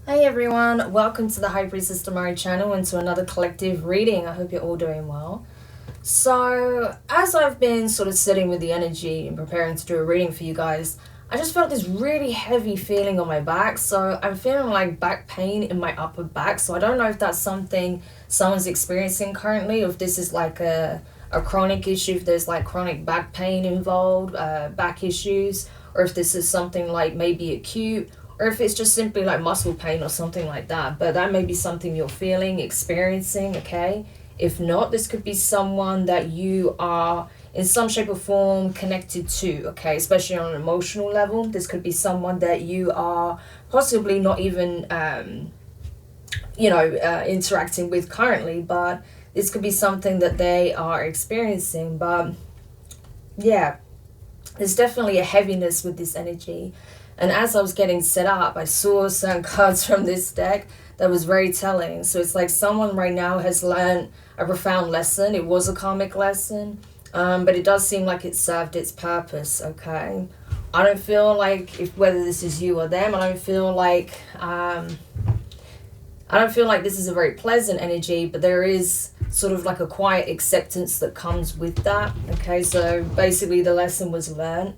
Hey everyone, welcome to the Priestess Demari channel and to another collective reading. I hope you're all doing well. So, as I've been sort of sitting with the energy and preparing to do a reading for you guys, I just felt this really heavy feeling on my back. So, I'm feeling like back pain in my upper back. So, I don't know if that's something someone's experiencing currently, or if this is like a chronic issue, if there's like chronic back pain involved, back issues, or if this is something like maybe acute, or if it's just simply like muscle pain or something like that. But that may be something you're feeling, experiencing, okay? If not, this could be someone that you are in some shape or form connected to, okay? Especially on an emotional level. This could be someone that you are possibly not even, interacting with currently, but this could be something that they are experiencing. But yeah, there's definitely a heaviness with this energy. And as I was getting set up, I saw certain cards from this deck that was very telling. So it's like someone right now has learned a profound lesson. It was a karmic lesson, but it does seem like it served its purpose, okay? I don't feel like, if whether this is you or them, I don't feel like this is a very pleasant energy, but there is sort of like a quiet acceptance that comes with that, okay? So basically the lesson was learned,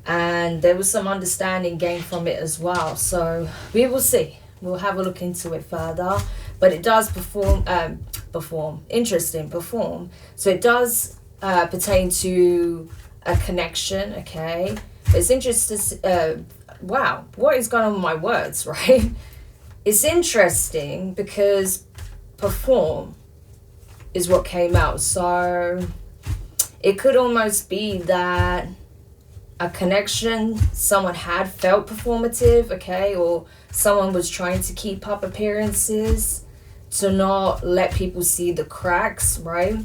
and there was some understanding gained from it as well. So we will see. We'll have a look into it further. But it does perform. So it does pertain to a connection, okay? It's interesting. Wow, what is going on with my words, right? It's interesting because perform is what came out. So it could almost be that a connection someone had felt performative, okay, or someone was trying to keep up appearances to not let people see the cracks, right?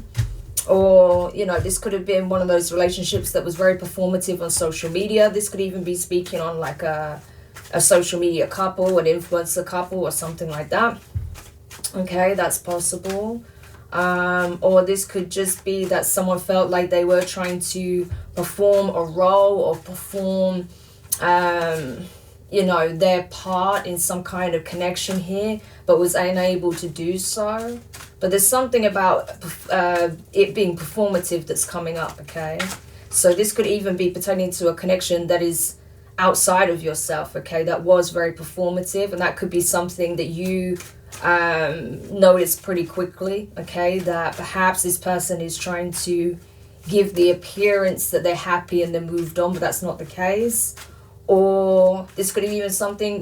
Or, this could have been one of those relationships that was very performative on social media. This could even be speaking on like a social media couple, an influencer couple, or something like that. Okay, that's possible. Or this could just be that someone felt like they were trying to perform a role or perform, their part in some kind of connection here, but was unable to do so. But there's something about it being performative that's coming up, okay? So this could even be pertaining to a connection that is outside of yourself, okay? That was very performative, and that could be something that you notice pretty quickly, okay, that perhaps this person is trying to give the appearance that they're happy and they're moved on, but that's not the case. Or this could even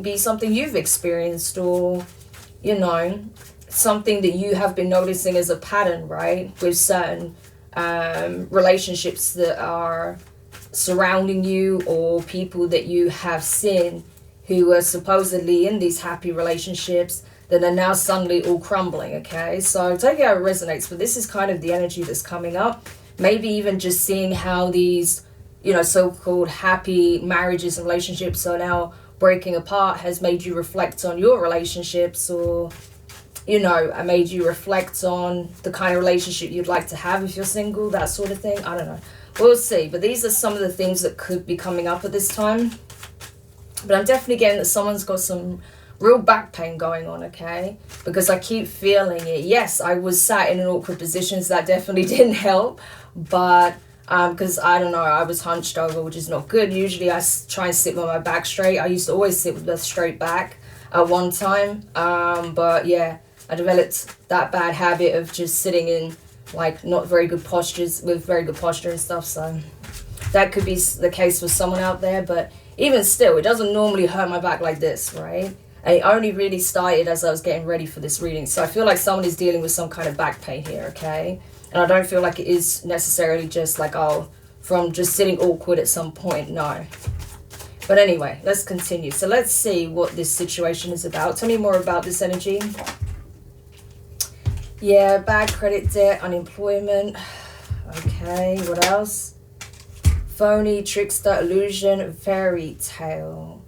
be something you've experienced, or something that you have been noticing as a pattern, right, with certain relationships that are surrounding you, or people that you have seen who are supposedly in these happy relationships that are now suddenly all crumbling, okay? So take it how it resonates, but this is kind of the energy that's coming up. Maybe even just seeing how these, so-called happy marriages and relationships are now breaking apart has made you reflect on your relationships, or, made you reflect on the kind of relationship you'd like to have if you're single, that sort of thing. I don't know. We'll see. But these are some of the things that could be coming up at this time. But I'm definitely getting that someone's got some real back pain going on, okay? Because I keep feeling it. Yes, I was sat in an awkward position, so that definitely didn't help. But because I don't know, I was hunched over, which is not good. Usually I try and sit with my back straight. I used to always sit with a straight back at one time. But yeah, I developed that bad habit of just sitting in like not very good postures, with very good posture and stuff. So that could be the case for someone out there. But even still, it doesn't normally hurt my back like this, right? And it only really started as I was getting ready for this reading. So I feel like someone is dealing with some kind of back pain here, okay? And I don't feel like it is necessarily just like, from just sitting awkward at some point. No. But anyway, let's continue. So let's see what this situation is about. Tell me more about this energy. Yeah, bad credit debt, unemployment. Okay, what else? Phony, trickster, illusion, fairy tale.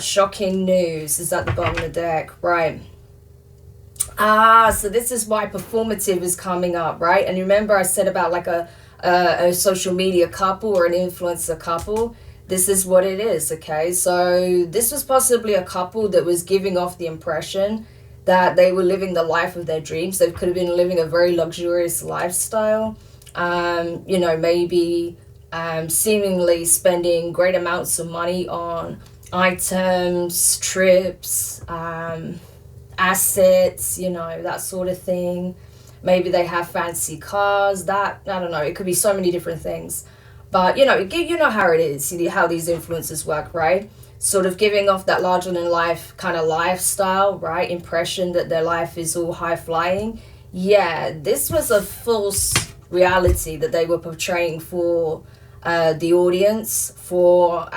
Shocking news is at the bottom of the deck, right? So this is why performative is coming up, right? And remember I said about like a social media couple or an influencer couple. this is what it is, okay? So this was possibly a couple that was giving off the impression that they were living the life of their dreams. They could have been living a very luxurious lifestyle, you know, maybe seemingly spending great amounts of money on items, trips, assets, you know, that sort of thing. Maybe they have fancy cars, that, I don't know, it could be so many different things. But, you know how it is, how these influencers work, right? Sort of giving off that larger than life kind of lifestyle, right? Impression that their life is all high flying. Yeah, this was a false reality that they were portraying for the audience, for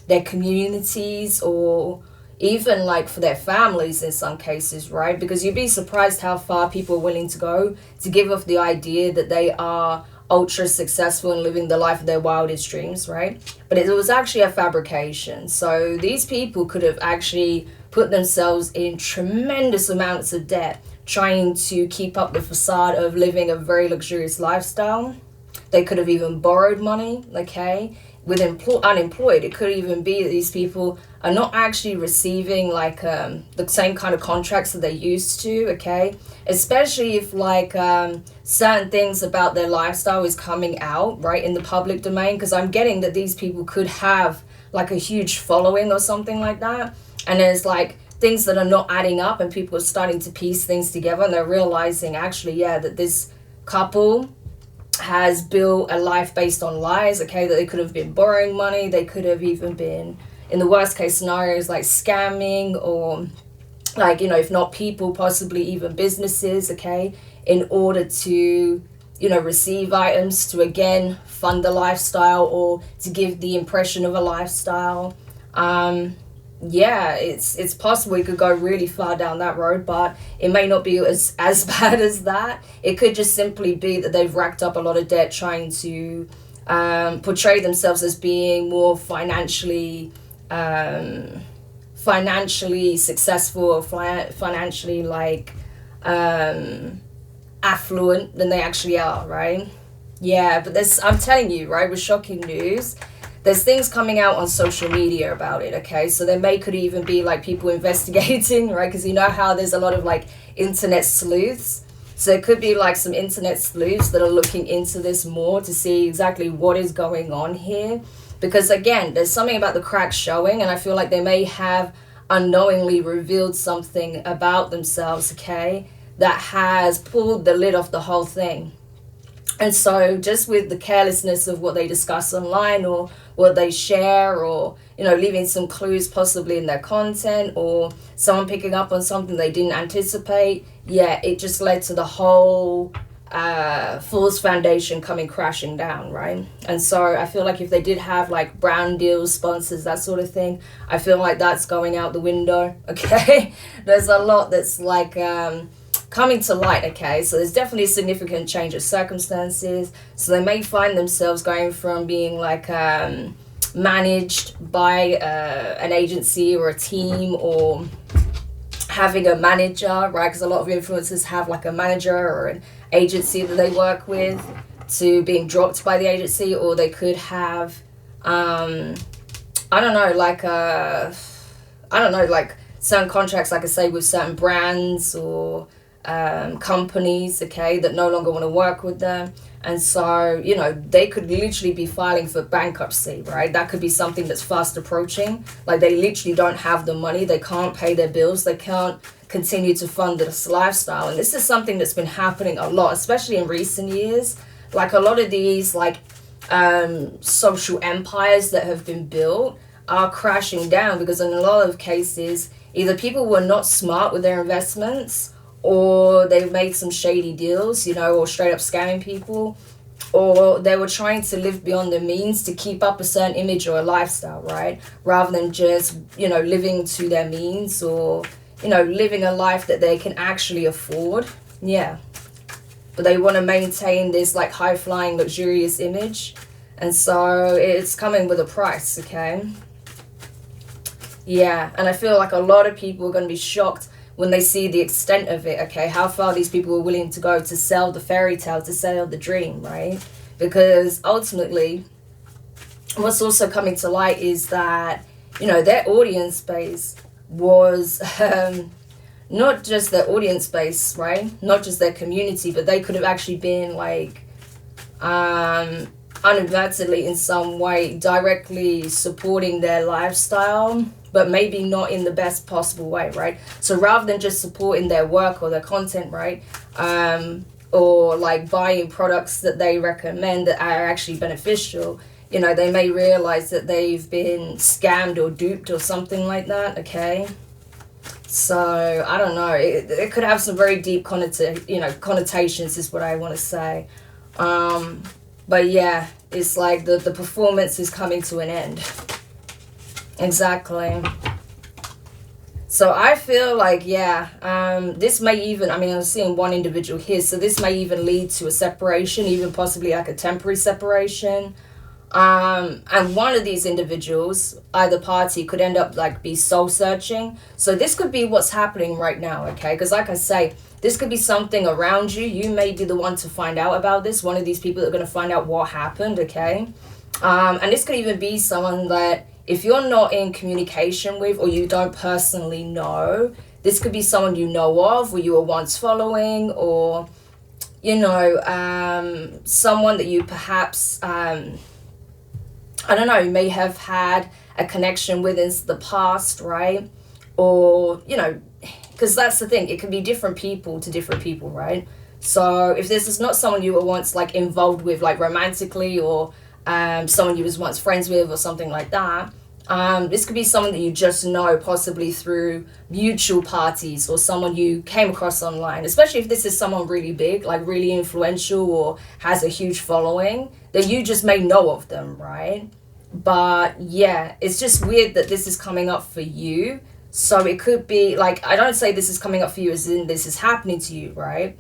their communities, or even like for their families in some cases, right? Because you'd be surprised how far people are willing to go to give off the idea that they are ultra successful and living the life of their wildest dreams, right? But it was actually a fabrication. So these people could have actually put themselves in tremendous amounts of debt trying to keep up the facade of living a very luxurious lifestyle. They could have even borrowed money, okay? With unemployed, it could even be that these people are not actually receiving like the same kind of contracts that they used to, okay? Especially if like certain things about their lifestyle is coming out, right, in the public domain, because I'm getting that these people could have like a huge following or something like that, and there's like things that are not adding up and people are starting to piece things together and they're realizing actually, yeah, that this couple has built a life based on lies, okay? That they could have been borrowing money, they could have even been, in the worst case scenarios, like scamming, or like, you know, if not people, possibly even businesses, okay, in order to, you know, receive items to again fund the lifestyle or to give the impression of a lifestyle. Yeah, it's possible it could go really far down that road, but it may not be as bad as that. It could just simply be that they've racked up a lot of debt trying to portray themselves as being more financially successful, or financially like affluent than they actually are, right? Yeah, but I'm telling you, right, with shocking news, there's things coming out on social media about it, okay? So there could even be like people investigating, right? Because you know how there's a lot of like internet sleuths. So it could be like some internet sleuths that are looking into this more to see exactly what is going on here. Because again, there's something about the cracks showing, and I feel like they may have unknowingly revealed something about themselves, okay, that has pulled the lid off the whole thing. And so just with the carelessness of what they discuss online or what they share, or, you know, leaving some clues possibly in their content, or someone picking up on something they didn't anticipate, yeah, it just led to the whole false foundation coming crashing down, right? And so I feel like if they did have like brand deals, sponsors, that sort of thing, I feel like that's going out the window, okay? There's a lot that's like coming to light, okay? So there's definitely a significant change of circumstances. So they may find themselves going from being like managed by an agency or a team, or having a manager, right? Because a lot of influencers have like a manager or an agency that they work with, to being dropped by the agency, or they could have I don't know, like certain contracts, like I say, with certain brands or companies, okay, that no longer want to work with them. And so, you know, they could literally be filing for bankruptcy, right? That could be something that's fast approaching. Like they literally don't have the money, they can't pay their bills, they can't continue to fund this lifestyle. And this is something that's been happening a lot, especially in recent years. Like a lot of these like social empires that have been built are crashing down because in a lot of cases, either people were not smart with their investments, or they made some shady deals, you know, or straight up scamming people, or they were trying to live beyond their means to keep up a certain image or a lifestyle, right? Rather than just, you know, living to their means, or, you know, living a life that they can actually afford. Yeah. But they want to maintain this like high flying, luxurious image. And so it's coming with a price, okay? Yeah. And I feel like a lot of people are going to be shocked when they see the extent of it, okay, how far these people were willing to go to sell the fairy tale, to sell the dream, right? Because ultimately, what's also coming to light is that, you know, their audience base was not just their audience base, right? Not just their community, but they could have actually been like inadvertently in some way directly supporting their lifestyle, but maybe not in the best possible way, right? So rather than just supporting their work or their content, right, or like buying products that they recommend that are actually beneficial, you know, they may realize that they've been scammed or duped or something like that, okay? So I don't know, it could have some very deep connotations is what I want to say. But yeah, it's like the performance is coming to an end. Exactly. So I feel like, yeah, this may even, I mean, I'm seeing one individual here, so this may even lead to a separation, even possibly like a temporary separation. And one of these individuals, either party, could end up like be soul searching. So this could be what's happening right now, okay? Because like I say, this could be something around you. You may be the one to find out about this. One of these people that are going to find out what happened, okay? And this could even be someone that if you're not in communication with or you don't personally know, this could be someone you know of or you were once following, or, you know, someone that you perhaps, I don't know, may have had a connection with in the past, right? Or, you know, because that's the thing, it can be different people to different people, right? So if this is not someone you were once like involved with, like romantically, or someone you was once friends with or something like that, this could be someone that you just know possibly through mutual parties or someone you came across online, especially if this is someone really big, like really influential or has a huge following, that you just may know of them, right? But yeah, it's just weird that this is coming up for you. So it could be like, I don't say this is coming up for you as in this is happening to you, right?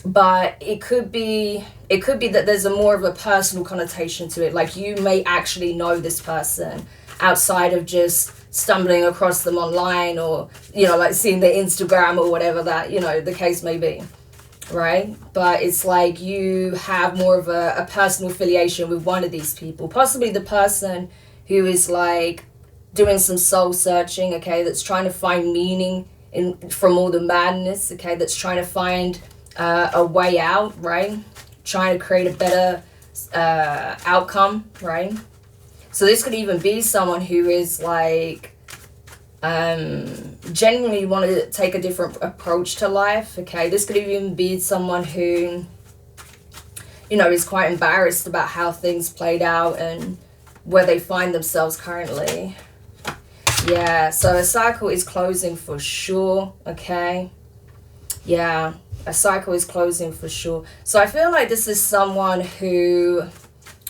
But it could be that there's a more of a personal connotation to it, like you may actually know this person outside of just stumbling across them online, or, you know, like seeing their Instagram or whatever that, you know, the case may be, right? But it's like you have more of a personal affiliation with one of these people, possibly the person who is like doing some soul searching, okay, that's trying to find meaning in from all the madness, okay, that's trying to find a way out, right? Trying to create a better outcome, right? So this could even be someone who is like genuinely want to take a different approach to life, okay? This could even be someone who, you know, is quite embarrassed about how things played out and where they find themselves currently. Yeah, so a cycle is closing for sure, okay? Yeah, a cycle is closing for sure. So I feel like this is someone who,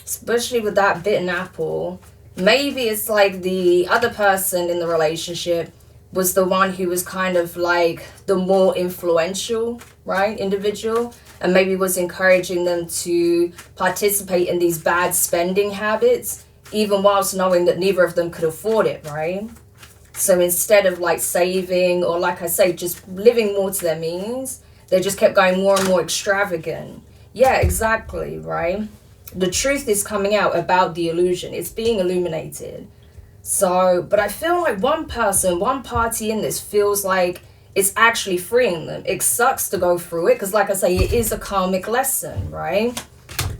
especially with that bitten apple, maybe it's like the other person in the relationship was the one who was kind of like the more influential, right, individual, and maybe was encouraging them to participate in these bad spending habits, even whilst knowing that neither of them could afford it, right? So instead of like saving, or like I say, just living more to their means, they just kept going more and more extravagant. Yeah, exactly, right? The truth is coming out about the illusion. It's being illuminated. So, but I feel like one person, one party in this feels like it's actually freeing them. It sucks to go through it because, like I say, it is a karmic lesson, right?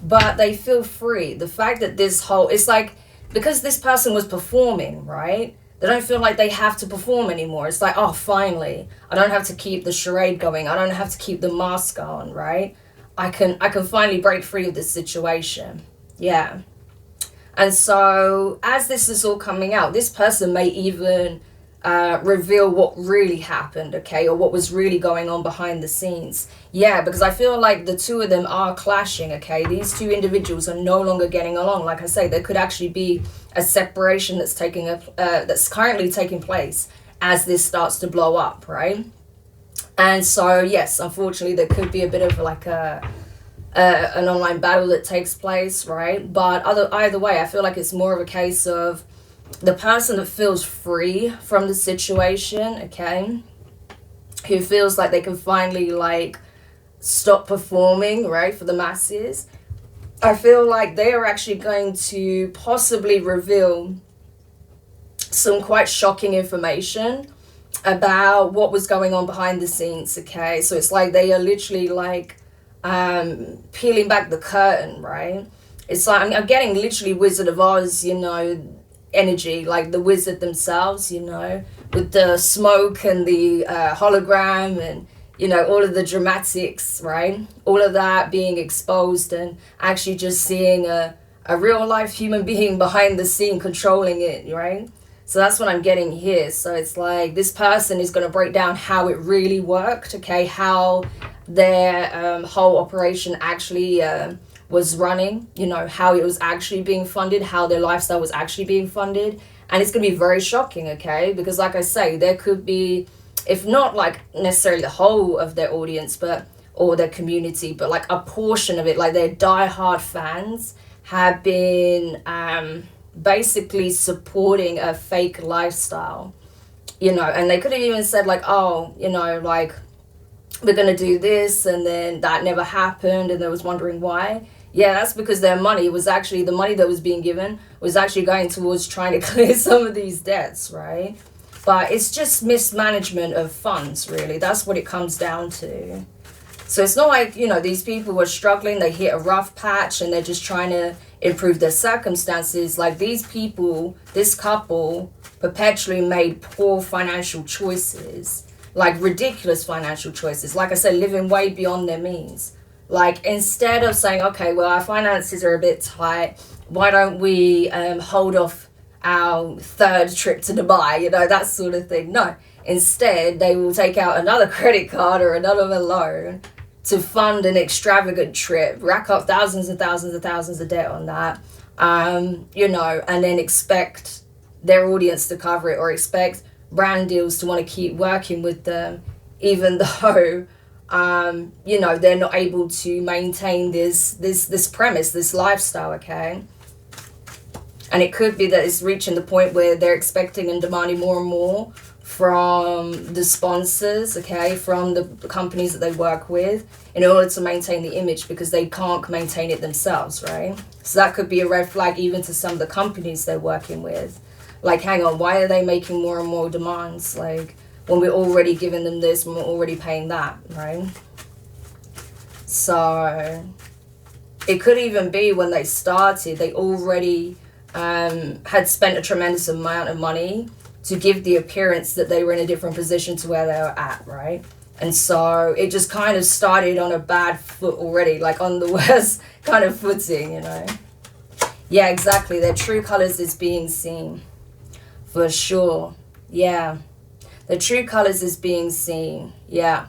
But they feel free. The fact that it's like, because this person was performing, right? They don't feel like they have to perform anymore. It's like, oh, finally, I don't have to keep the charade going. I don't have to keep the mask on, right? I can finally break free of this situation. Yeah. And so as this is all coming out, this person may even reveal what really happened, okay, or what was really going on behind the scenes. Yeah, because I feel like the two of them are clashing, okay? These two individuals are no longer getting along. Like I say, there could actually be a separation that's currently taking place as this starts to blow up, right? And so, yes, unfortunately, there could be a bit of like an online battle that takes place, right? But either way, I feel like it's more of a case of the person that feels free from the situation, okay, who feels like they can finally like stop performing, right, for the masses, I feel like they are actually going to possibly reveal some quite shocking information about what was going on behind the scenes. Okay, so it's like they are literally like peeling back the curtain, right? It's like I'm getting literally Wizard of Oz, you know, energy, like the wizard themselves, you know, with the smoke and the hologram and, you know, all of the dramatics, right? All of that being exposed and actually just seeing a real life human being behind the scene controlling it, right? So that's what I'm getting here. So it's like this person is going to break down how it really worked, okay? How their whole operation actually was running, you know, how it was actually being funded, how their lifestyle was actually being funded. And it's going to be very shocking, okay? Because like I say, there could be, if not like necessarily the whole of their audience, but or their community, but like a portion of it, like their diehard fans have been basically supporting a fake lifestyle, you know, and they could have even said like, oh, you know, like we're going to do this, and then that never happened and they was wondering why. Yeah, that's because their money was actually, the money that was being given was actually going towards trying to clear some of these debts, right? But it's just mismanagement of funds, really. That's what it comes down to. So it's not like, you know, these people were struggling, they hit a rough patch and they're just trying to improve their circumstances. Like these people, this couple perpetually made poor financial choices, like ridiculous financial choices. Like I said, living way beyond their means. Like instead of saying, okay, well, our finances are a bit tight, why don't we hold off our third trip to Dubai, you know, that sort of thing. No, instead they will take out another credit card or another loan to fund an extravagant trip, rack up thousands and thousands and thousands of debt on that, you know, and then expect their audience to cover it, or expect brand deals to want to keep working with them, even though, you know, they're not able to maintain this premise, this lifestyle, okay? And it could be that it's reaching the point where they're expecting and demanding more and more from the sponsors, okay, from the companies that they work with, in order to maintain the image, because they can't maintain it themselves, right? So that could be a red flag even to some of the companies they're working with. Like, hang on, why are they making more and more demands? Like, when we're already giving them this, when we're already paying that, right? So it could even be when they started, they already had spent a tremendous amount of money to give the appearance that they were in a different position to where they were at, right? And so it just kind of started on a bad foot already, like on the worst kind of footing, you know? Yeah, exactly. Their true colors is being seen, for sure. Yeah. The true colors is being seen. Yeah.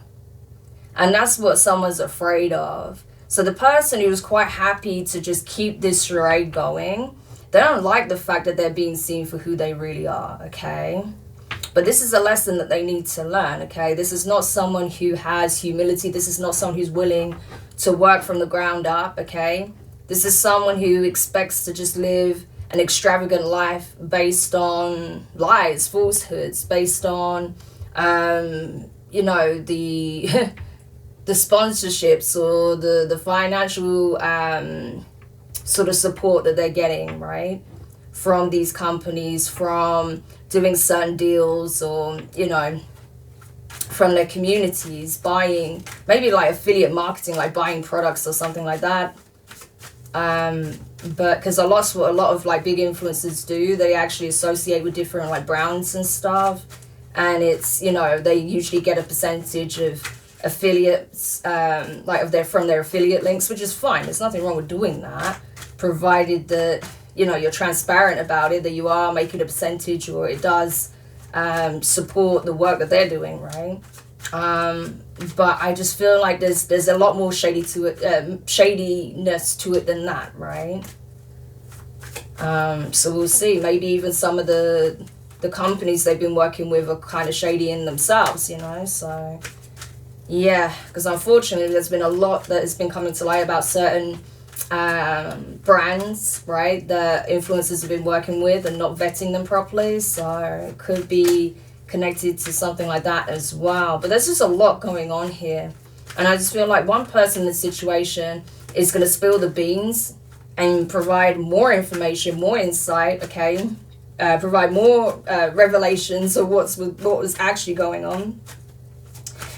And that's what someone's afraid of. So the person who was quite happy to just keep this charade going, they don't like the fact that they're being seen for who they really are, okay? But this is a lesson that they need to learn, okay? This is not someone who has humility. This is not someone who's willing to work from the ground up, okay? This is someone who expects to just live an extravagant life based on lies, falsehoods, based on, you know, the the sponsorships or the financial sort of support that they're getting, right, from these companies, from doing certain deals, or, you know, from their communities, buying, maybe like affiliate marketing, like buying products or something like that. But because a lot of like big influencers do, they actually associate with different like brands and stuff, and it's, you know, they usually get a percentage of affiliates, like of their, from their affiliate links, which is fine. There's nothing wrong with doing that, provided that, you know, you're transparent about it, that you are making a percentage, or it does support the work that they're doing, right? But I just feel like there's a lot more shadiness to it than that, right? So we'll see. Maybe even some of the companies they've been working with are kind of shady in themselves, you know? So yeah, because unfortunately there's been a lot that has been coming to light about certain brands, right, that influencers have been working with and not vetting them properly. So it could be connected to something like that as well. But there's just a lot going on here, and I just feel like one person in this situation is going to spill the beans and provide more information, more insight, okay? Provide more revelations of what was actually going on,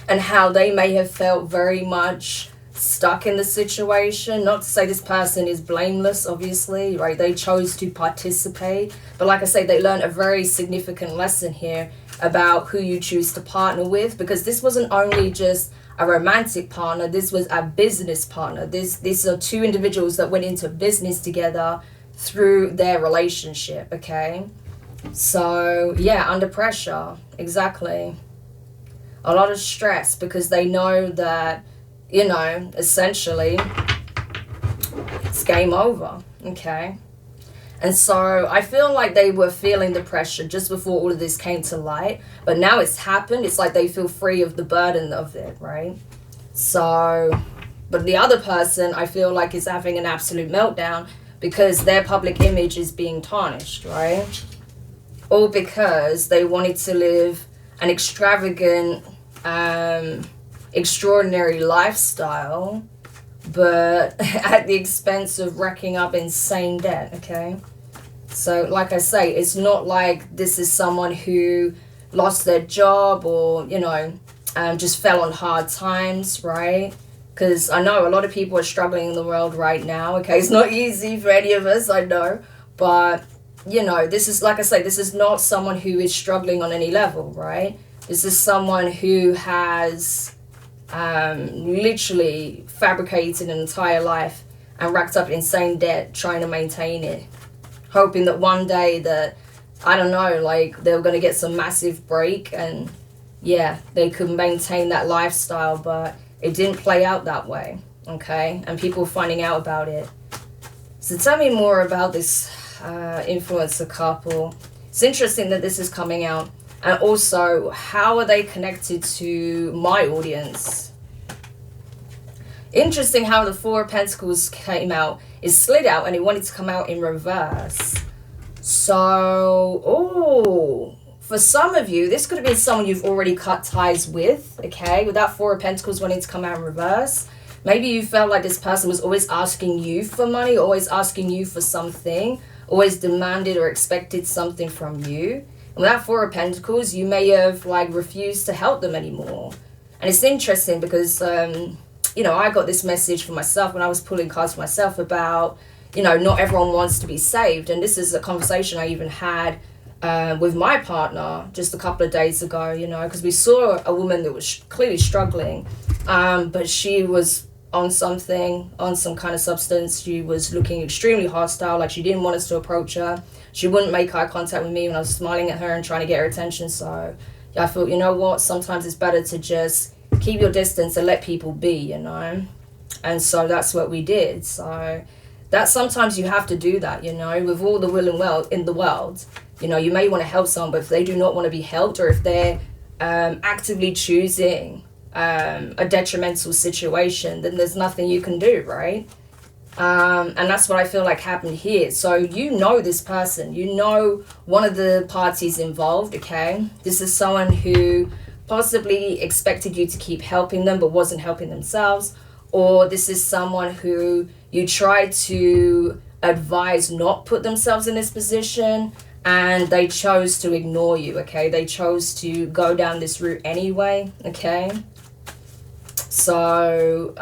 and how they may have felt very much stuck in the situation. Not to say this person is blameless, obviously, right? They chose to participate. But like I say, they learned a very significant lesson here about who you choose to partner with, because this wasn't only just a romantic partner, this was a business partner. These are two individuals that went into business together through their relationship, okay? So yeah, under pressure, exactly. A lot of stress, because they know that, you know, essentially it's game over, okay? And so I feel like they were feeling the pressure just before all of this came to light, but now it's happened. It's like they feel free of the burden of it, right? So, but the other person, I feel like, is having an absolute meltdown because their public image is being tarnished, right? All because they wanted to live an extravagant, extraordinary lifestyle, but at the expense of racking up insane debt, okay? So like I say, it's not like this is someone who lost their job or, you know, just fell on hard times, right? Because I know a lot of people are struggling in the world right now, okay? It's not easy for any of us, I know. But, you know, this is, like I say, this is not someone who is struggling on any level, right? This is someone who has literally fabricated an entire life and racked up insane debt trying to maintain it, hoping that one day that, I don't know, like they were going to get some massive break and yeah, they could maintain that lifestyle, but it didn't play out that way, okay? And people finding out about it. So tell me more about this influencer couple. It's interesting that this is coming out. And also, how are they connected to my audience? Interesting how the Four of Pentacles came out. It slid out and it wanted to come out in reverse. So, oh, for some of you, this could have been someone you've already cut ties with, okay? With that Four of Pentacles wanting to come out in reverse. Maybe you felt like this person was always asking you for money, always asking you for something, always demanded or expected something from you. And with that Four of Pentacles, you may have like refused to help them anymore. And it's interesting because, you know, I got this message for myself when I was pulling cards for myself about, you know, not everyone wants to be saved. And this is a conversation I even had with my partner just a couple of days ago, you know, because we saw a woman that was clearly struggling, but she was on something, on some kind of substance. She was looking extremely hostile, like she didn't want us to approach her. She wouldn't make eye contact with me when I was smiling at her and trying to get her attention. So yeah, I thought, you know what, sometimes it's better to just keep your distance and let people be, you know. And so that's what we did. So that sometimes you have to do that, you know, with all the will and well in the world. You know, you may want to help someone, but if they do not want to be helped, or if they're actively choosing a detrimental situation, then there's nothing you can do, right? And that's what I feel like happened here. So you know this person, you know one of the parties involved, okay? This is someone who possibly expected you to keep helping them but wasn't helping themselves, or this is someone who you tried to advise not put themselves in this position and they chose to ignore you, okay? They chose to go down this route anyway, okay? So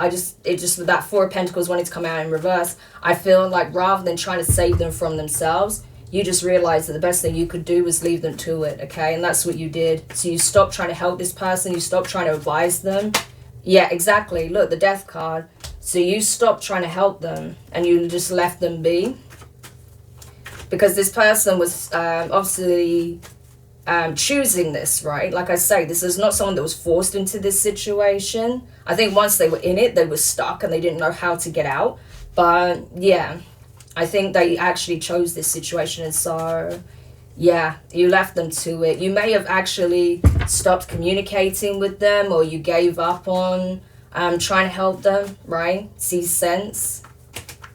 it just with that Four of Pentacles wanting to come out in reverse, I feel like rather than trying to save them from themselves, you just realized that the best thing you could do was leave them to it, okay? And that's what you did. So you stopped trying to help this person, you stopped trying to advise them. Yeah, exactly. Look, the Death card. So you stopped trying to help them and you just left them be. Because this person was obviously choosing this, right? Like I say, this is not someone that was forced into this situation. I think once they were in it, they were stuck and they didn't know how to get out. But yeah, I think they actually chose this situation. And so, yeah, you left them to it. You may have actually stopped communicating with them, or you gave up on trying to help them, right? See sense.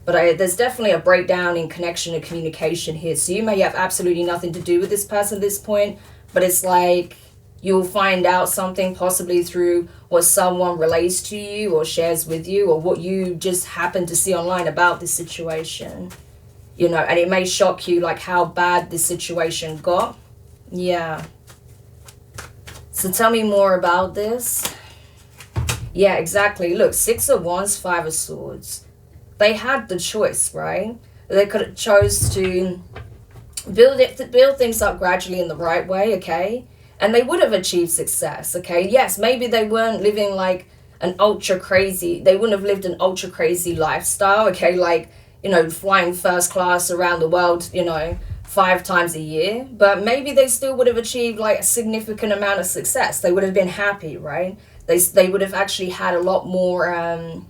But there's definitely a breakdown in connection and communication here. So you may have absolutely nothing to do with this person at this point, but it's like You'll find out something possibly through what someone relates to you or shares with you, or what you just happen to see online about this situation. You know, and it may shock you, like, how bad this situation got. Yeah. So tell me more about this. Yeah, exactly. Look, 6 of Wands, 5 of Swords. They had the choice, right? They could have chose to build things up gradually in the right way, okay? And they would have achieved success, okay? Yes, maybe they weren't living like an ultra crazy, they wouldn't have lived an ultra crazy lifestyle, okay? Like, you know, flying first class around the world, you know, 5 times a year. But maybe they still would have achieved like a significant amount of success. They would have been happy, right? They would have actually had a lot more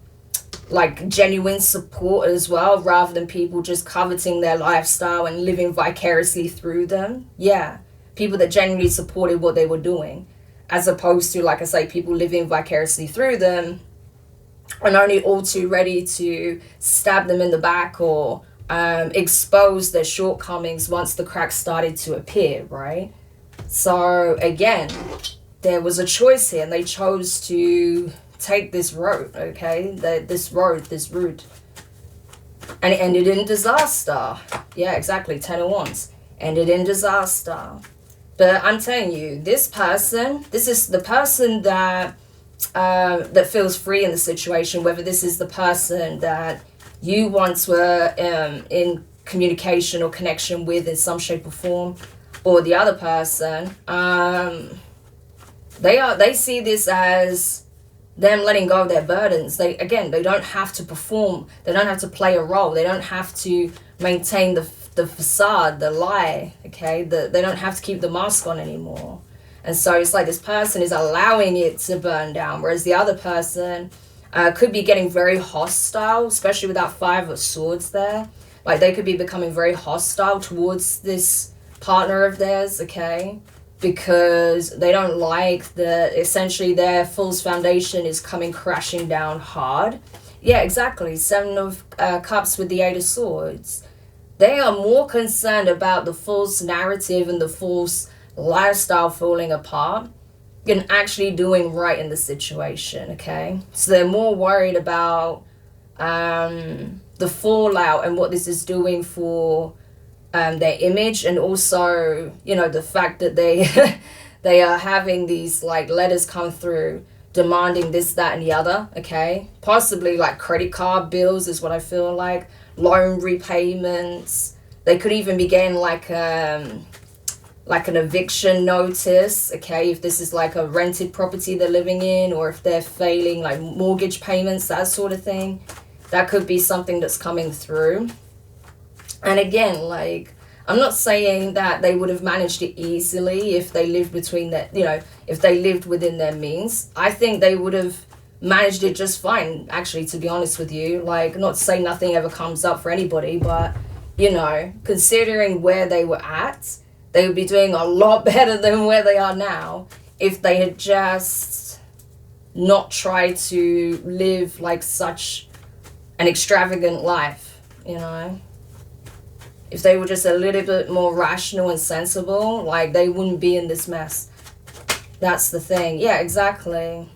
like genuine support as well, rather than people just coveting their lifestyle and living vicariously through them. Yeah, people that genuinely supported what they were doing, as opposed to, like I say, people living vicariously through them and only all too ready to stab them in the back or expose their shortcomings once the cracks started to appear, right? So again, there was a choice here, and they chose to take this road, okay? This route. And it ended in disaster. Yeah, exactly. 10 of Wands. Ended in disaster. But I'm telling you, this is the person that that feels free in the situation, whether this is the person that you once were in communication or connection with in some shape or form, or the other person, they see this as them letting go of their burdens. They don't have to perform, they don't have to play a role, they don't have to maintain the facade, the lie, okay? They don't have to keep the mask on anymore. And so it's like this person is allowing it to burn down, whereas the other person could be getting very hostile, especially with that 5 of Swords there. Like, they could be becoming very hostile towards this partner of theirs, okay? Because they don't like that essentially their false foundation is coming crashing down hard. Yeah, exactly. 7 of Cups with the 8 of Swords. They are more concerned about the false narrative and the false lifestyle falling apart than actually doing right in the situation, okay? So they're more worried about the fallout and what this is doing for their image, and also, you know, the fact that they they are having these like letters come through demanding this, that, and the other, okay? Possibly like credit card bills is what I feel like, loan repayments. They could even be getting like an eviction notice, okay? If this is like a rented property they're living in, or if they're failing like mortgage payments, that sort of thing. That could be something that's coming through. And again, like, I'm not saying that they would have managed it easily if they lived between their, you know, if they lived within their means. I think they would have managed it just fine, actually, to be honest with you. Like, not to say nothing ever comes up for anybody, but, you know, considering where they were at, they would be doing a lot better than where they are now if they had just not tried to live like such an extravagant life, you know? If they were just a little bit more rational and sensible, like, they wouldn't be in this mess. That's the thing. Yeah, exactly.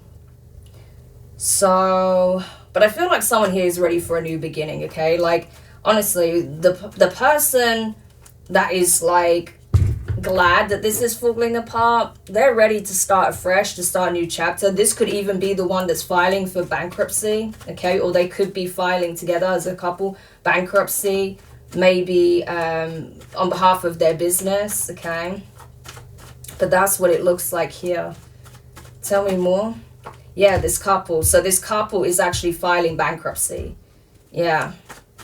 So, but I feel like someone here is ready for a new beginning, okay? Like, honestly, the person that is, like, glad that this is falling apart, they're ready to start afresh, to start a new chapter. This could even be the one that's filing for bankruptcy, okay? Or they could be filing together as a couple, bankruptcy, maybe on behalf of their business, okay? But that's what it looks like here. Tell me more. Yeah, this couple. So this couple is actually filing bankruptcy. Yeah,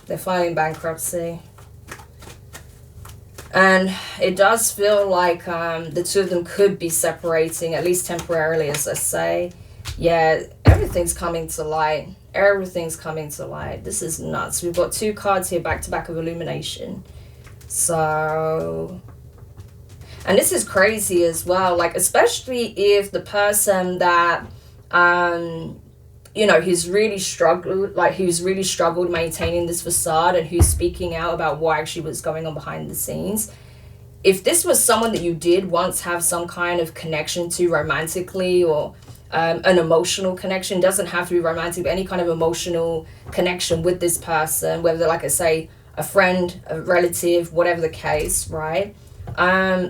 they're filing bankruptcy. And it does feel like the two of them could be separating, at least temporarily, as I say. Yeah, everything's coming to light. Everything's coming to light. This is nuts. We've got 2 cards here back to back of illumination. So, and this is crazy as well. Like, especially if the person that, you know, who's really struggled maintaining this facade, and who's speaking out about what actually was going on behind the scenes, if this was someone that you did once have some kind of connection to romantically, or an emotional connection, doesn't have to be romantic, but any kind of emotional connection with this person, whether, like I say, a friend, a relative, whatever the case, right?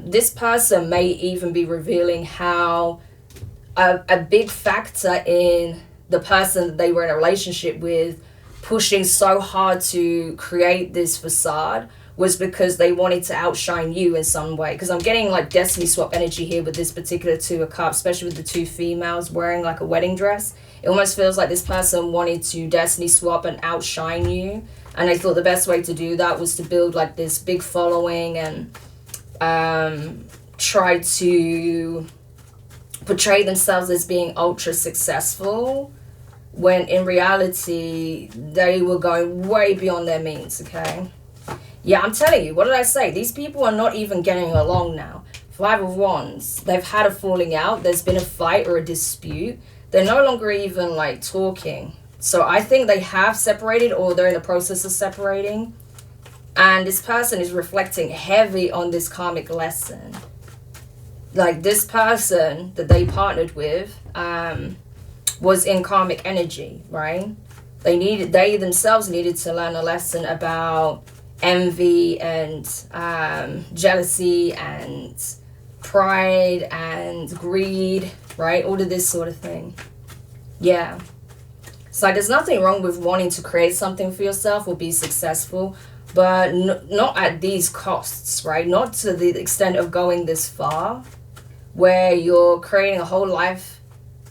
This person may even be revealing how a big factor in the person that they were in a relationship with pushing so hard to create this facade was because they wanted to outshine you in some way. Because I'm getting like destiny swap energy here with this particular two of cups, especially with the two females wearing like a wedding dress. It almost feels like this person wanted to destiny swap and outshine you, and they thought the best way to do that was to build like this big following and try to portray themselves as being ultra successful, when in reality they were going way beyond their means. Okay, yeah, I'm telling you, what did I say? These people are not even getting along now. 5 of Wands, they've had a falling out, there's been a fight or a dispute, they're no longer even like talking. So I think they have separated, or they're in the process of separating, and this person is reflecting heavy on this karmic lesson. Like, this person that they partnered with was in karmic energy, right? They themselves needed to learn a lesson about envy and jealousy and pride and greed, right? All of this sort of thing. Yeah. So there's nothing wrong with wanting to create something for yourself or be successful, but not at these costs, right? Not to the extent of going this far, where you're creating a whole life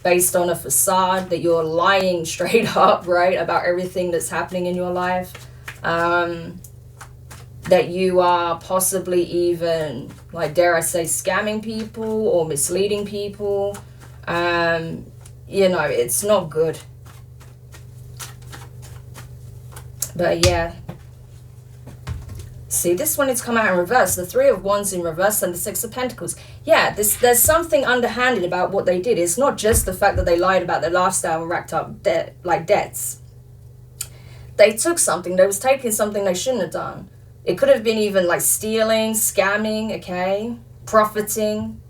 based on a facade, that you're lying straight up, right, about everything that's happening in your life, that you are possibly even, like, dare I say, scamming people or misleading people. You know, it's not good. But yeah, see, this one it's come out in reverse. The 3 of Wands in reverse and the 6 of Pentacles. Yeah, there's something underhanded about what they did. It's not just the fact that they lied about their lifestyle and racked up debts. They took something. They was taking something they shouldn't have done. It could have been even like stealing, scamming, okay, profiting,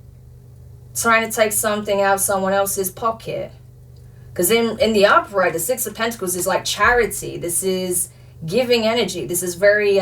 trying to take something out of someone else's pocket. Because in the upright, the 6 of Pentacles is like charity. This is giving energy. This is very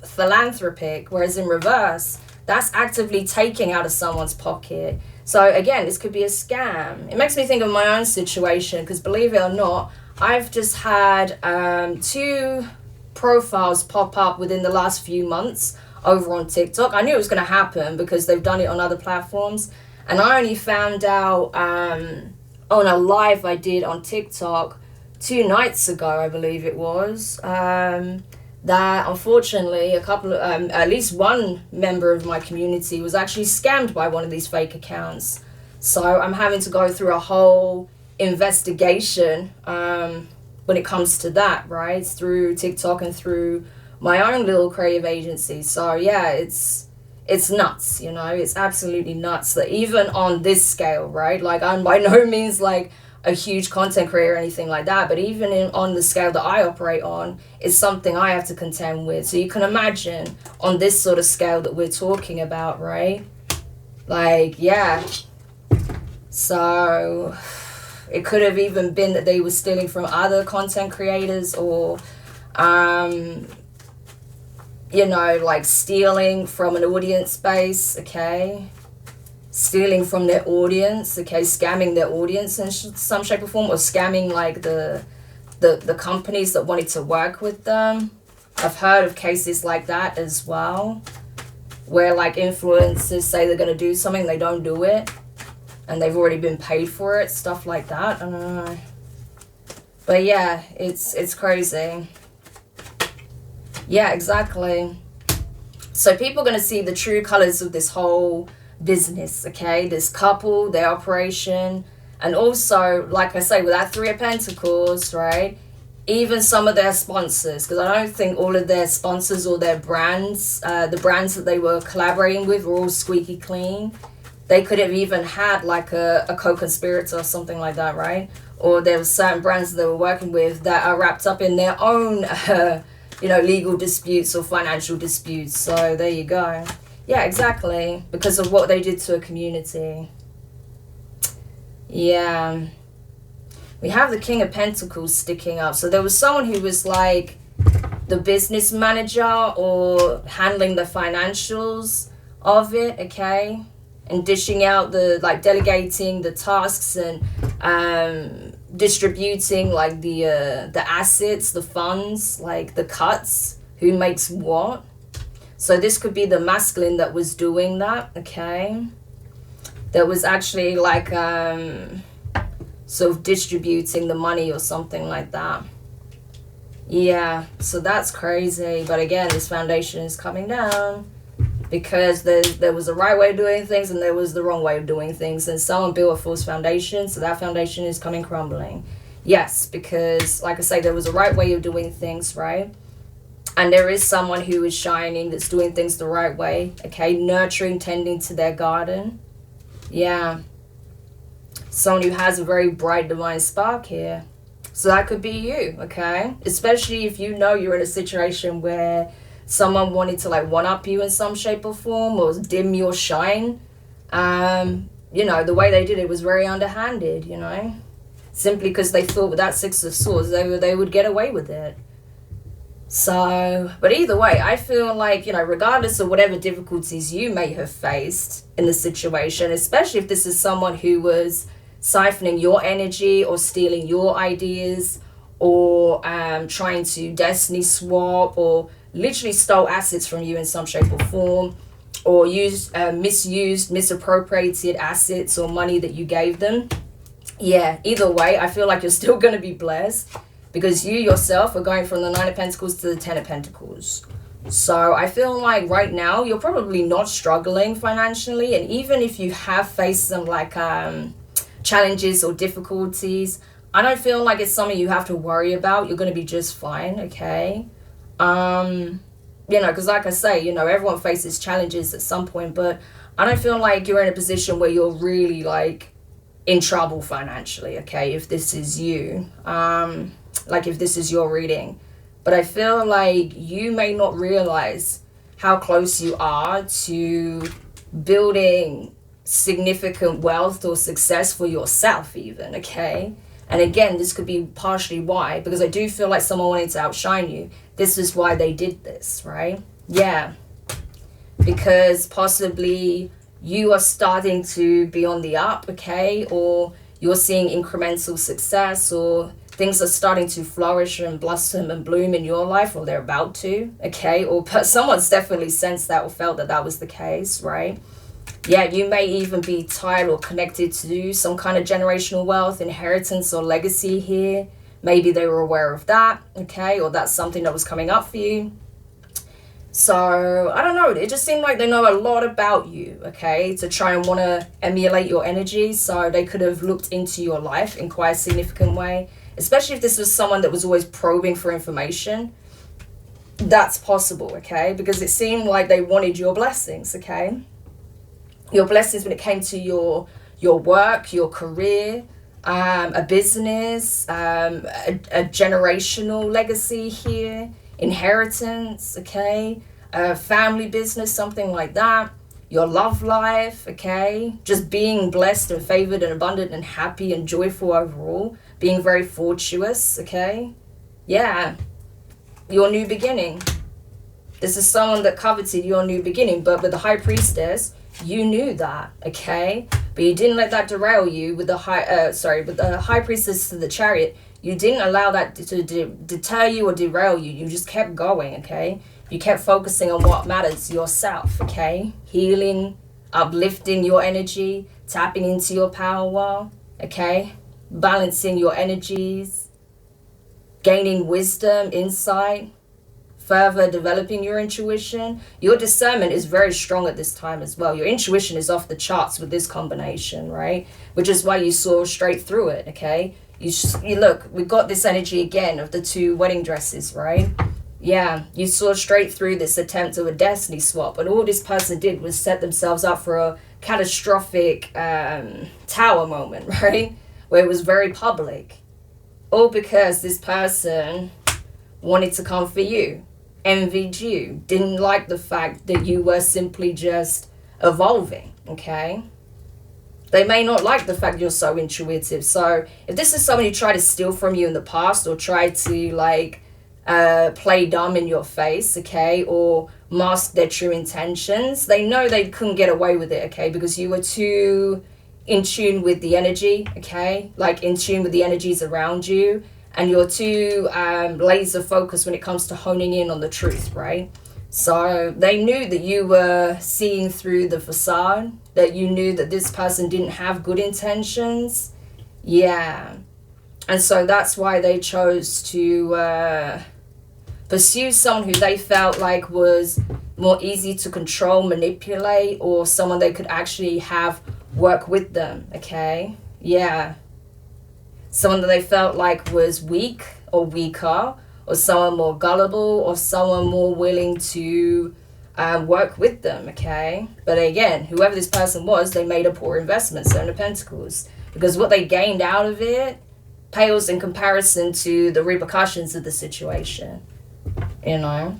philanthropic. Whereas in reverse, that's actively taking out of someone's pocket. So again, this could be a scam. It makes me think of my own situation, because believe it or not, I've just had 2 profiles pop up within the last few months over on TikTok. I knew it was going to happen because they've done it on other platforms. And I only found out on a live I did on TikTok 2 nights ago, I believe it was, that unfortunately at least one member of my community was actually scammed by one of these fake accounts. So I'm having to go through a whole investigation when it comes to that, right? Through TikTok and through my own little creative agency. So yeah, it's nuts, you know, it's absolutely nuts that even on this scale, right? Like, I'm by no means like a huge content creator or anything like that, but even on the scale that I operate on, it's something I have to contend with. So you can imagine on this sort of scale that we're talking about, right? Like, yeah. So it could have even been that they were stealing from other content creators, or you know, like stealing from an audience base, okay? Stealing from their audience, okay? Scamming their audience in some shape or form, or scamming like the companies that wanted to work with them. I've heard of cases like that as well, where like influencers say they're going to do something, they don't do it, and they've already been paid for it, stuff like that. I don't know. But yeah, it's crazy. Yeah, exactly. So people are going to see the true colors of this whole business, okay? This couple, their operation, and also, like I say, with that 3 of Pentacles, right? Even some of their sponsors, because I don't think all of their sponsors or their brands, the brands that they were collaborating with, were all squeaky clean. They could have even had like a co-conspirator or something like that, right? Or there were certain brands that they were working with that are wrapped up in their own you know, legal disputes or financial disputes. So there you go. Yeah, exactly. Because of what they did to a community. Yeah. We have the King of Pentacles sticking up. So there was someone who was like the business manager or handling the financials of it, okay? And dishing out the, like, delegating the tasks and distributing, like, the assets, the funds, like the cuts, who makes what. So this could be the masculine that was doing that, okay? That was actually like sort of distributing the money or something like that. Yeah, so that's crazy. But again, this foundation is coming down because there was a right way of doing things and there was the wrong way of doing things, and someone built a false foundation, so that foundation is coming crumbling. Yes, because like I say, there was a right way of doing things, right? And there is someone who is shining, that's doing things the right way, okay? Nurturing, tending to their garden. Yeah. Someone who has a very bright divine spark here. So that could be you, okay? Especially if you know you're in a situation where someone wanted to, like, one-up you in some shape or form or dim your shine. You know, the way they did it was very underhanded, you know? Simply because they thought with that Six of Swords, they would get away with it. So, but either way, I feel like, you know, regardless of whatever difficulties you may have faced in the situation, especially if this is someone who was siphoning your energy or stealing your ideas or trying to destiny swap or literally stole assets from you in some shape or form, or misused, misappropriated assets or money that you gave them. Yeah, either way, I feel like you're still going to be blessed, because you yourself are going from the Nine of Pentacles to the Ten of Pentacles. So I feel like right now you're probably not struggling financially. And even if you have faced some like challenges or difficulties, I don't feel like it's something you have to worry about. You're going to be just fine, okay? You know, because like I say, you know, everyone faces challenges at some point. But I don't feel like you're in a position where you're really like in trouble financially, okay? If this is you. Like if this is your reading. But I feel like you may not realize how close you are to building significant wealth or success for yourself even, okay? And again, this could be partially why, because I do feel like someone wanted to outshine you. This is why they did this, right? Yeah. Because possibly you are starting to be on the up, okay? Or you're seeing incremental success, or things are starting to flourish and blossom and bloom in your life, or they're about to, okay? Or someone's definitely sensed that or felt that that was the case, right? Yeah, you may even be tied or connected to some kind of generational wealth, inheritance, or legacy here. Maybe they were aware of that, okay? Or that's something that was coming up for you. So, I don't know. It just seemed like they know a lot about you, okay? To try and want to emulate your energy. So they could have looked into your life in quite a significant way. Especially if this was someone that was always probing for information. That's possible, okay? Because it seemed like they wanted your blessings, okay? Your blessings when it came to your work, your career, a business, a generational legacy here, inheritance, okay? A family business, something like that. Your love life, okay? Just being blessed and favored and abundant and happy and joyful overall. Being very fortuitous, okay? Yeah. Your new beginning. This is someone that coveted your new beginning, but with the High Priestess, you knew that, okay? But you didn't let that derail you with the High Priestess to the Chariot. You didn't allow that to deter you or derail you. You just kept going, okay? You kept focusing on what matters, yourself, okay? Healing, uplifting your energy, tapping into your power, okay? Balancing your energies, gaining wisdom, insight, further developing your intuition. Your discernment is very strong at this time as well. Your intuition is off the charts with this combination, right? Which is why you saw straight through it, okay? You look, we got this energy again of the two wedding dresses, right? Yeah, you saw straight through this attempt of a destiny swap, and all this person did was set themselves up for a catastrophic tower moment, right? Where it was very public. All because this person wanted to come for you. envied you, didn't like the fact that you were simply just evolving, okay? They may not like the fact you're so intuitive. So if this is someone who tried to steal from you in the past, or tried to like play dumb in your face, okay, or mask their true intentions, they know they couldn't get away with it, okay, because you were too in tune with the energy, okay, like in tune with the energies around you, and you're too laser focused when it comes to honing in on the truth, right? So they knew that you were seeing through the facade, that you knew that this person didn't have good intentions. Yeah. And so that's why they chose to pursue someone who they felt like was more easy to control, manipulate, or someone they could actually have work with them, okay? Yeah. Someone that they felt like was weak or weaker, or someone more gullible, or someone more willing to work with them, okay? But again, whoever this person was, they made a poor investment, Seven of Pentacles, because what they gained out of it pales in comparison to the repercussions of the situation, you know?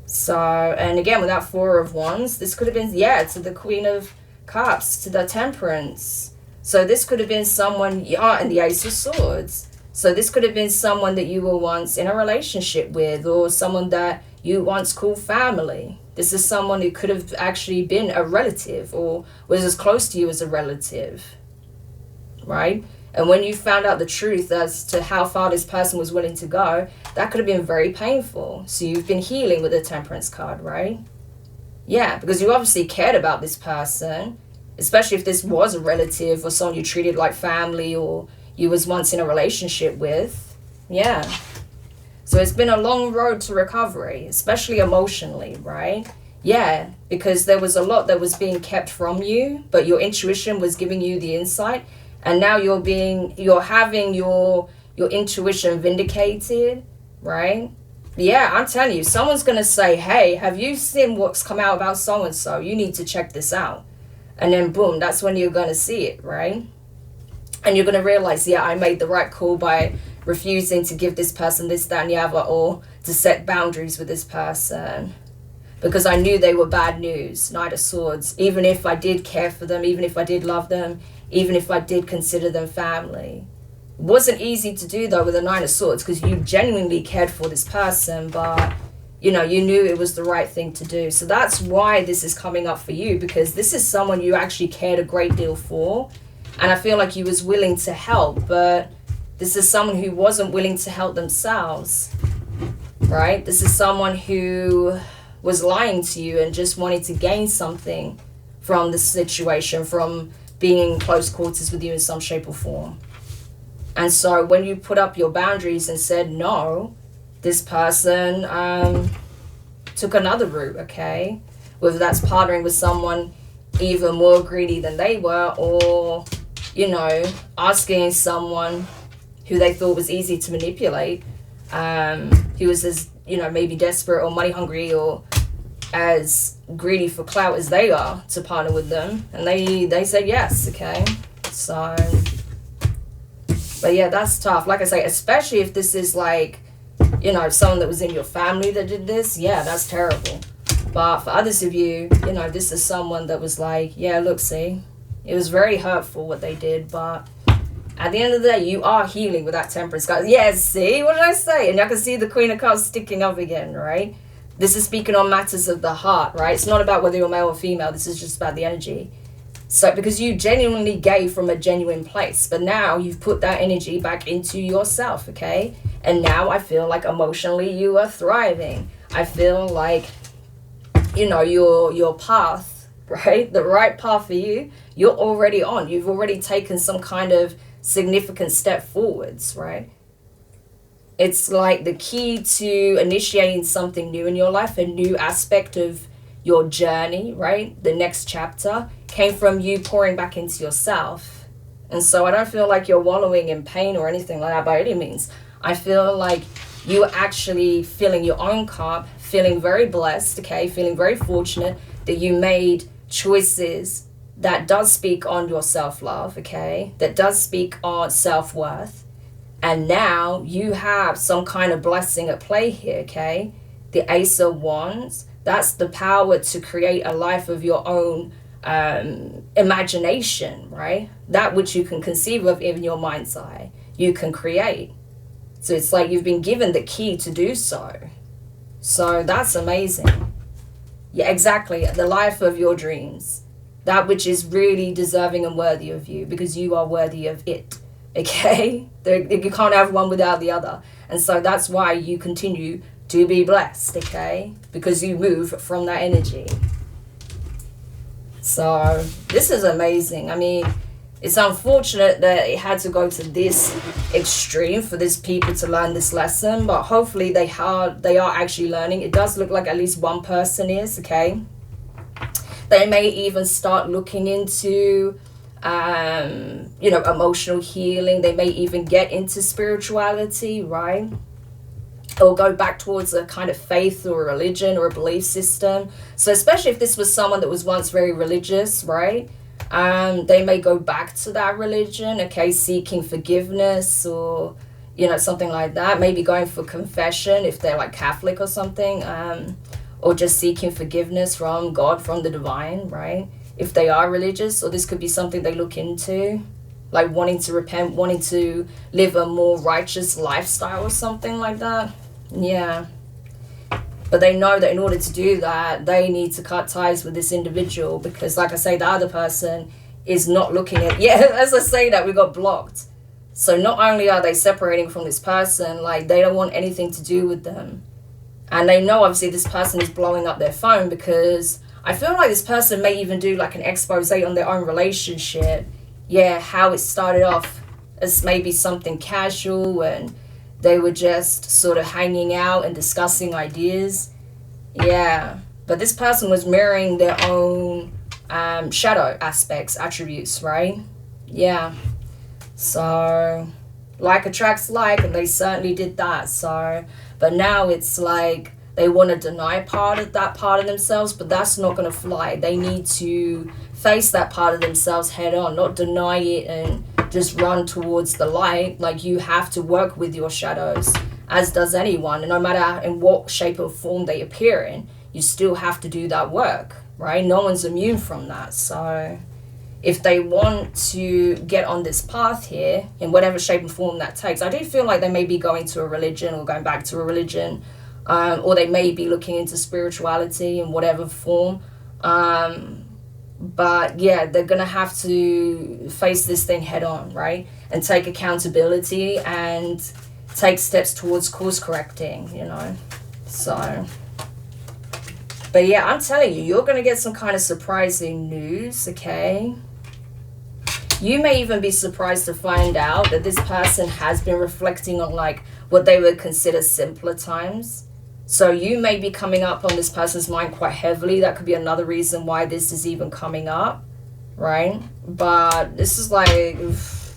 So, and again, with that Four of Wands, this could have been, yeah, to the Queen of Cups, to the Temperance. So this could have been someone, yeah, and the Ace of Swords. So this could have been someone that you were once in a relationship with, or someone that you once called family. This is someone who could have actually been a relative, or was as close to you as a relative, right? And when you found out the truth as to how far this person was willing to go, that could have been very painful. So you've been healing with the Temperance card, right? Yeah, because you obviously cared about this person, especially if this was a relative or someone you treated like family, or you was once in a relationship with. Yeah. So it's been a long road to recovery, especially emotionally, right? Yeah, because there was a lot that was being kept from you, but your intuition was giving you the insight, and now you're having your intuition vindicated, right? Yeah, I'm telling you, someone's gonna say, hey, have you seen what's come out about so and so? You need to check this out. And then boom, that's when you're gonna see it, right? And you're gonna realize, yeah, I made the right call by refusing to give this person this, that, and the other, or to set boundaries with this person, because I knew they were bad news. Knight of Swords. Even if I did care for them, even if I did love them, even if I did consider them family. It wasn't easy to do though with the Nine of Swords, because you genuinely cared for this person, but you know, you knew it was the right thing to do. So that's why this is coming up for you, because this is someone you actually cared a great deal for, and I feel like you was willing to help, but this is someone who wasn't willing to help themselves, right? This is someone who was lying to you and just wanted to gain something from the situation, from being in close quarters with you in some shape or form. And so when you put up your boundaries and said no, this person took another route, okay? Whether that's partnering with someone even more greedy than they were, or, you know, asking someone who they thought was easy to manipulate, who was as, you know, maybe desperate or money hungry or as greedy for clout as they are, to partner with them. And they said yes, okay? So, but yeah, that's tough. Like I say, especially if this is like, you know, someone that was in your family that did this, yeah, that's terrible. But for others of you, you know, this is someone that was like, yeah, look, see, it was very hurtful what they did, but at the end of the day, you are healing with that Temperance card. Yeah, see, what did I say? And I can see the Queen of Cups sticking up again, right? This is speaking on matters of the heart, right? It's not about whether you're male or female. This is just about the energy. So because you genuinely gave from a genuine place, but now you've put that energy back into yourself, okay? And now I feel like emotionally you are thriving. I feel like, you know, your path, right? The right path for you, you're already on. You've already taken some kind of significant step forwards, right? It's like the key to initiating something new in your life, a new aspect of your journey, right? The next chapter came from you pouring back into yourself. And so I don't feel like you're wallowing in pain or anything like that by any means. I feel like you are actually filling your own cup, feeling very blessed, okay? Feeling very fortunate that you made choices that does speak on your self-love, okay? That does speak on self-worth. And now you have some kind of blessing at play here, okay? the Ace of Wands, that's the power to create a life of your own imagination, right? That which you can conceive of in your mind's eye, you can create. So it's like you've been given the key to do so. So that's amazing. Yeah, exactly. The life of your dreams. That which is really deserving and worthy of you, because you are worthy of it. Okay? You can't have one without the other. And so that's why you continue to be blessed, okay? Because you move from that energy. So this is amazing. I mean, it's unfortunate that it had to go to this extreme for these people to learn this lesson, but hopefully they are actually learning. It does look like at least one person is, okay? They may even start looking into, emotional healing. They may even get into spirituality, right? Or go back towards a kind of faith or a religion or a belief system. So especially if this was someone that was once very religious, right? They may go back to that religion, okay, seeking forgiveness or, something like that. Maybe going for confession if they're like Catholic or something, or just seeking forgiveness from God, from the divine, right? If they are religious, or this could be something they look into, like wanting to repent, wanting to live a more righteous lifestyle or something like that. Yeah. But they know that in order to do that, they need to cut ties with this individual, because like I say, the other person is not looking at, as I say that, we got blocked. So not only are they separating from this person, like they don't want anything to do with them. And they know obviously this person is blowing up their phone, because I feel like this person may even do like an expose on their own relationship. Yeah, how it started off as maybe something casual and they were just sort of hanging out and discussing ideas. Yeah, but this person was mirroring their own shadow aspects, attributes, right? Yeah. So like attracts like, and they certainly did that. So, but now it's like they want to deny that part of themselves, but that's not going to fly. They need to face that part of themselves head on, not deny it and just run towards the light. Like you have to work with your shadows, as does anyone. And no matter in what shape or form they appear in, you still have to do that work, right? No one's immune from that. So if they want to get on this path here, in whatever shape and form that takes, I do feel like they may be going to a religion or going back to a religion, or they may be looking into spirituality in whatever form. But yeah, they're going to have to face this thing head on, right? And take accountability and take steps towards course correcting, So, but yeah, I'm telling you, you're going to get some kind of surprising news, okay? You may even be surprised to find out that this person has been reflecting on like what they would consider simpler times. So you may be coming up on this person's mind quite heavily. That could be another reason why this is even coming up, right? But this is like, it's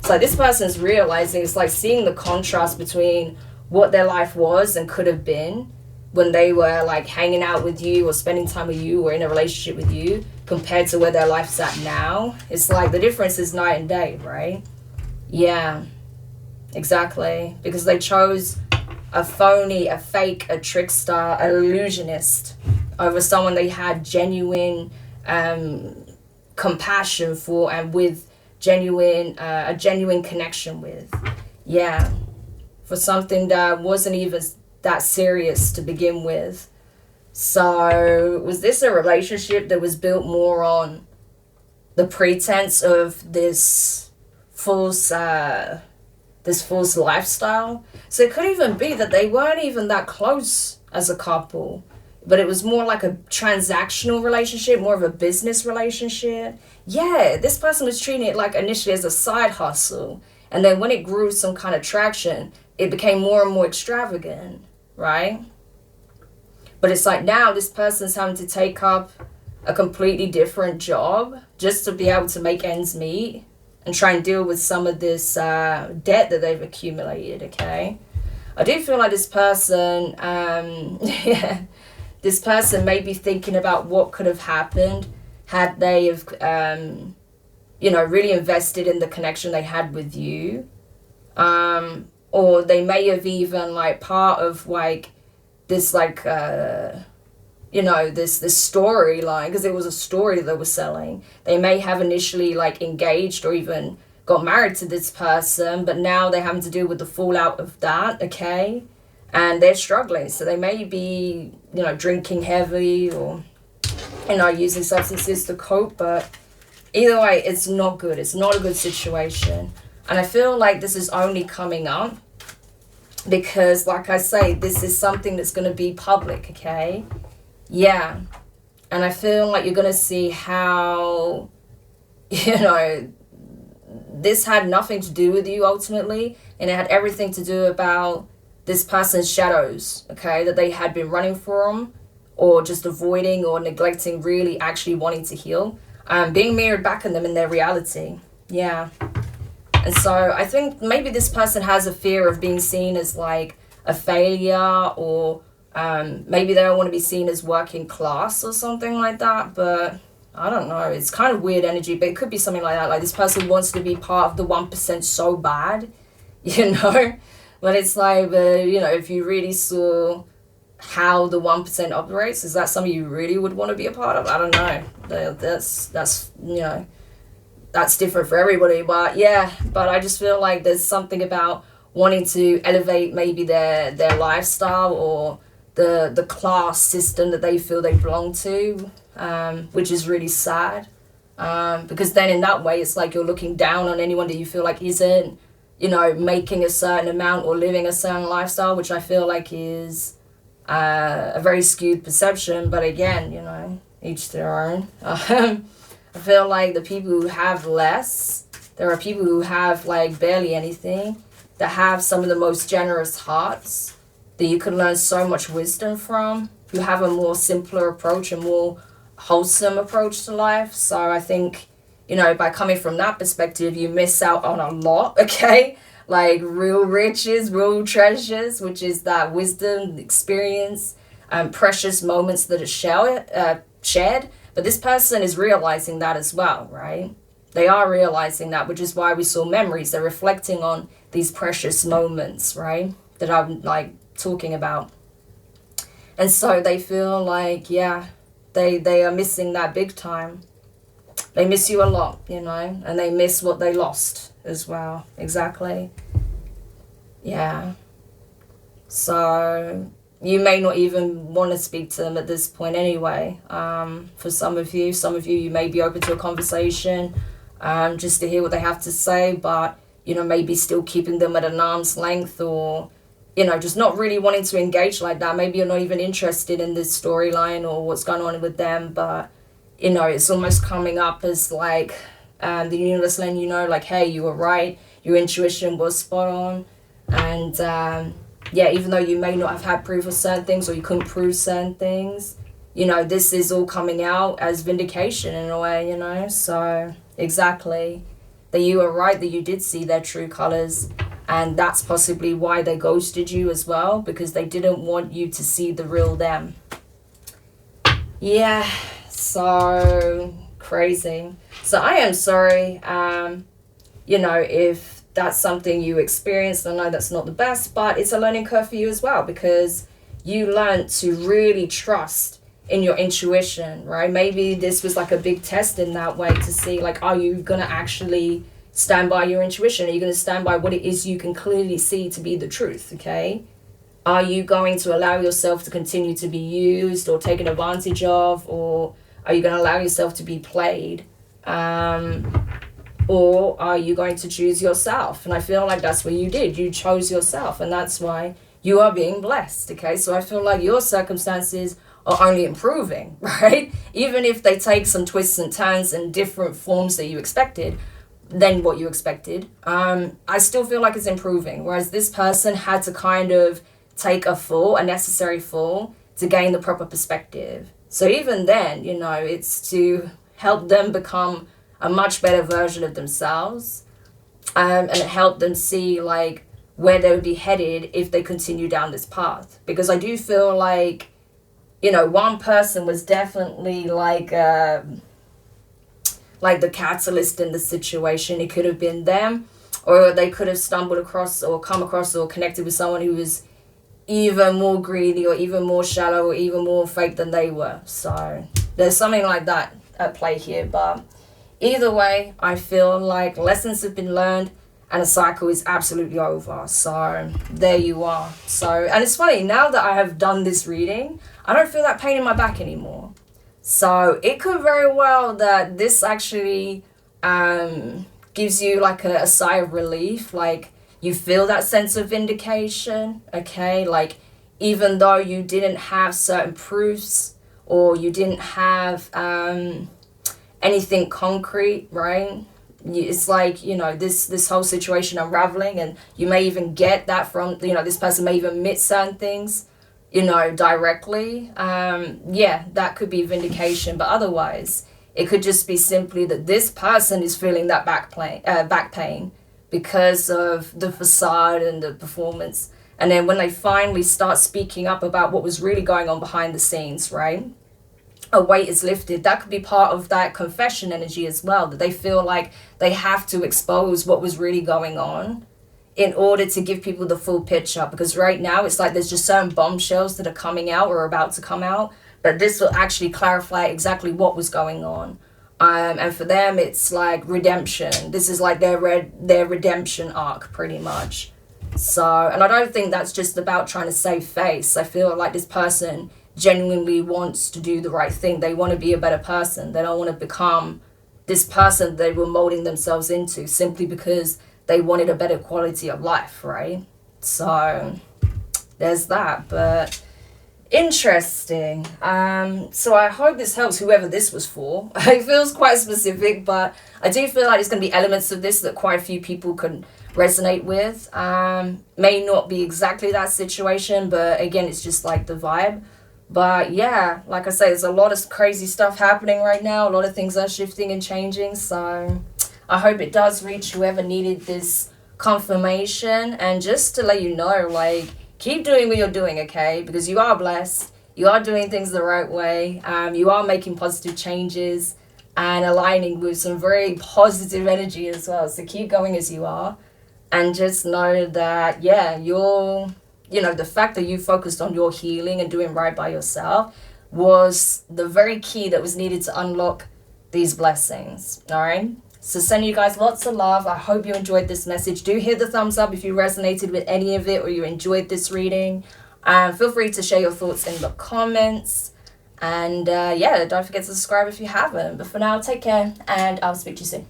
like this person's realizing, it's like seeing the contrast between what their life was and could have been when they were like hanging out with you or spending time with you or in a relationship with you, compared to where their life's at now. It's like the difference is night and day, right? Yeah, exactly. Because they chose a phony, a fake, a trickster, an illusionist over someone they had genuine compassion for and with a genuine connection with. Yeah, for something that wasn't even that serious to begin with. So was this a relationship that was built more on the pretense of this false lifestyle? So it could even be that they weren't even that close as a couple, but it was more like a transactional relationship, more of a business relationship. Yeah, this person was treating it like initially as a side hustle, and then when it grew some kind of traction, it became more and more extravagant, right? But it's like now this person's having to take up a completely different job just to be able to make ends meet and try and deal with some of this debt that they've accumulated, okay? I do feel like this person, this person may be thinking about what could have happened had they have, really invested in the connection they had with you. Or they may have even, like, part of, like, this like this storyline, because it was a story that they were selling. They may have initially like engaged or even got married to this person, but now they're having to deal with the fallout of that, okay? And they're struggling. So they may be, drinking heavily or, using substances to cope, but either way, it's not good. It's not a good situation. And I feel like this is only coming up because, like I say, this is something that's going to be public, okay? Yeah. And I feel like you're going to see how, this had nothing to do with you ultimately, and it had everything to do about this person's shadows, okay, that they had been running from or just avoiding or neglecting, really actually wanting to heal, being mirrored back in them in their reality. Yeah. And so I think maybe this person has a fear of being seen as like a failure, or maybe they don't want to be seen as working class or something like that, but I don't know. It's kind of weird energy, but it could be something like that. Like this person wants to be part of the 1% so bad, But it's like, if you really saw how the 1% operates, is that something you really would want to be a part of? I don't know. That's different for everybody. But yeah, but I just feel like there's something about wanting to elevate maybe their lifestyle or the class system that they feel they belong to, which is really sad. Because then in that way, it's like you're looking down on anyone that you feel like isn't, making a certain amount or living a certain lifestyle, which I feel like is a very skewed perception. But again, each their own. I feel like the people who have less, there are people who have like barely anything, that have some of the most generous hearts that you can learn so much wisdom from, who have a more simpler approach, a more wholesome approach to life. So I think, by coming from that perspective, you miss out on a lot, okay? Like real riches, real treasures, which is that wisdom, experience, precious moments that are shared. But this person is realizing that as well, right? They are realizing that, which is why we saw memories. They're reflecting on these precious moments, right? That I'm like talking about. And so they feel like, yeah, they are missing that big time. They miss you a lot, and they miss what they lost as well. Exactly. Yeah. So you may not even want to speak to them at this point anyway. For some of you, you may be open to a conversation, just to hear what they have to say, but, maybe still keeping them at an arm's length, or, just not really wanting to engage like that. Maybe you're not even interested in this storyline or what's going on with them, but, it's almost coming up as like the universe letting you know, like, hey, you were right. Your intuition was spot on. And, even though you may not have had proof of certain things, or you couldn't prove certain things, this is all coming out as vindication in a way, So, exactly. That you were right, that you did see their true colors. And that's possibly why they ghosted you as well, because they didn't want you to see the real them. Yeah, so crazy. So I am sorry, if that's something you experienced. I know that's not the best, but it's a learning curve for you as well, because you learned to really trust in your intuition, right? Maybe this was like a big test in that way to see, like, are you going to actually stand by your intuition? Are you going to stand by what it is you can clearly see to be the truth, okay? Are you going to allow yourself to continue to be used or taken advantage of, or are you going to allow yourself to be played? Or are you going to choose yourself? And I feel like that's what you did. You chose yourself, and that's why you are being blessed, okay? So I feel like your circumstances are only improving, right? Even if they take some twists and turns and different forms that you expected, than what you expected, I still feel like it's improving. Whereas this person had to kind of take a necessary fall, to gain the proper perspective. So even then, it's to help them become a much better version of themselves, and help them see like where they would be headed if they continue down this path. Because I do feel like, one person was definitely like the catalyst in the situation. It could have been them, or they could have stumbled across or come across or connected with someone who was, even more greedy or even more shallow or even more fake than they were. So there's something like that at play here. But either way, I feel like lessons have been learned and the cycle is absolutely over. So there you are. So, and it's funny, now that I have done this reading, I don't feel that pain in my back anymore. So it could very well that this actually gives you like a sigh of relief. Like you feel that sense of vindication, okay? Like even though you didn't have certain proofs or you didn't have anything concrete, right? It's like, you know, this whole situation unraveling, and you may even get that from, you know, this person may even admit certain things, you know, directly. Yeah, that could be vindication, but otherwise it could just be simply that this person is feeling that back pain because of the facade and the performance. And then when they finally start speaking up about what was really going on behind the scenes, right? A weight is lifted. That could be part of that confession energy as well, that they feel like they have to expose what was really going on in order to give people the full picture. Because right now it's like there's just certain bombshells that are coming out or about to come out, but this will actually clarify exactly what was going on. And for them it's like redemption. This is like their redemption arc pretty much. So, and I don't think that's just about trying to save face. I feel like this person genuinely wants to do the right thing. They want to be a better person. They don't want to become this person they were molding themselves into simply because they wanted a better quality of life, right? So there's that. But interesting. So I hope this helps whoever this was for. It feels quite specific, but I do feel like there's going to be elements of this that quite a few people can resonate with. May not be exactly that situation, but again, it's just like the vibe. But yeah, like I say, there's a lot of crazy stuff happening right now. A lot of things are shifting and changing. So I hope it does reach whoever needed this confirmation. And just to let you know, like, keep doing what you're doing, okay? Because you are blessed. You are doing things the right way. You are making positive changes and aligning with some very positive energy as well. So keep going as you are. And just know that, yeah, you know, the fact that you focused on your healing and doing right by yourself was the very key that was needed to unlock these blessings. All right. So sending you guys lots of love. I hope you enjoyed this message. Do hit the thumbs up if you resonated with any of it or you enjoyed this reading. Feel free to share your thoughts in the comments. And yeah, don't forget to subscribe if you haven't. But for now, take care and I'll speak to you soon.